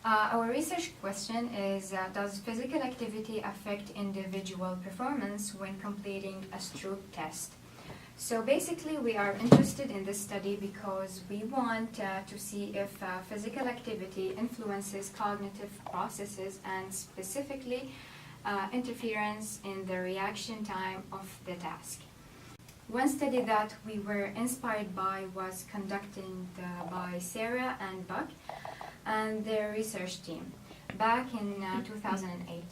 Our research question is, does physical activity affect individual performance when completing a Stroop test? So basically we are interested in this study because we want to see if physical activity influences cognitive processes and specifically interference in the reaction time of the task. One study that we were inspired by was conducted by Sarah and Buck and their research team back in 2008.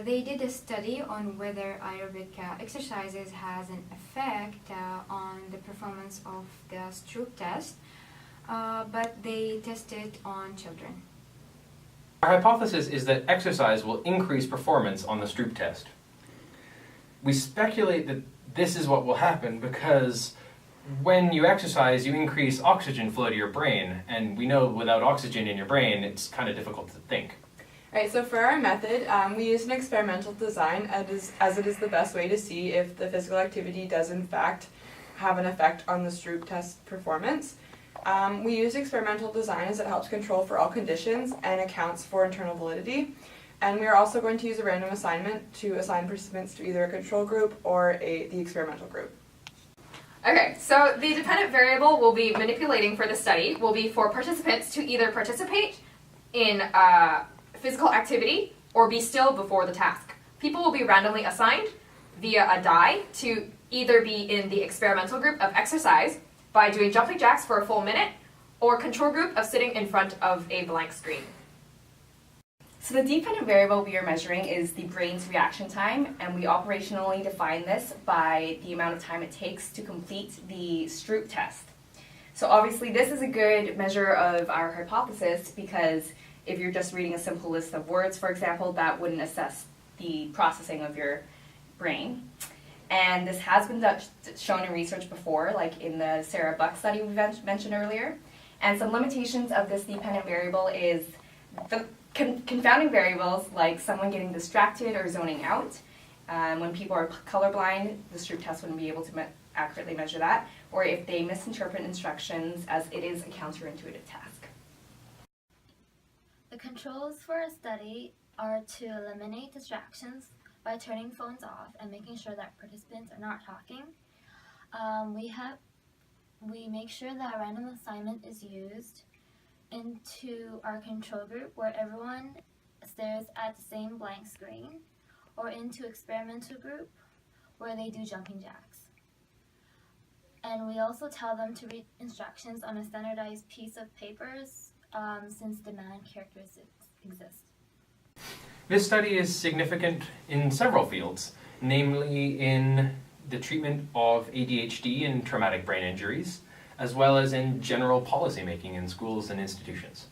They did a study on whether aerobic exercises has an effect on the performance of the Stroop test, but they tested on children. Our hypothesis is that exercise will increase performance on the Stroop test. We speculate that this is what will happen because when you exercise, you increase oxygen flow to your brain, and we know without oxygen in your brain, it's kind of difficult to think. Alright, so for our method, we use an experimental design as it is the best way to see if the physical activity does in fact have an effect on the Stroop test performance. We use experimental design as it helps control for all conditions and accounts for internal validity. And we are also going to use a random assignment to assign participants to either a control group or the experimental group. Okay, so the dependent variable we'll be manipulating for the study will be for participants to either participate in physical activity or be still before the task. People will be randomly assigned via a die to either be in the experimental group of exercise by doing jumping jacks for a full minute or control group of sitting in front of a blank screen. So the dependent variable we are measuring is the brain's reaction time, and we operationally define this by the amount of time it takes to complete the Stroop test. So obviously this is a good measure of our hypothesis because if you're just reading a simple list of words, for example, that wouldn't assess the processing of your brain. And this has been shown in research before, like in the Sarah Buck study we mentioned earlier. And some limitations of this dependent variable is the confounding variables like someone getting distracted or zoning out. When people are colorblind, the Stroop test wouldn't be able to accurately measure that, or if they misinterpret instructions as it is a counterintuitive task. The controls for a study are to eliminate distractions by turning phones off and making sure that participants are not talking. We make sure that a random assignment is used into our control group where everyone stares at the same blank screen, or into experimental group where they do jumping jacks. And we also tell them to read instructions on a standardized piece of papers since demand characteristics exist. This study is significant in several fields, namely in the treatment of ADHD and traumatic brain injuries, as well as in general policymaking in schools and institutions.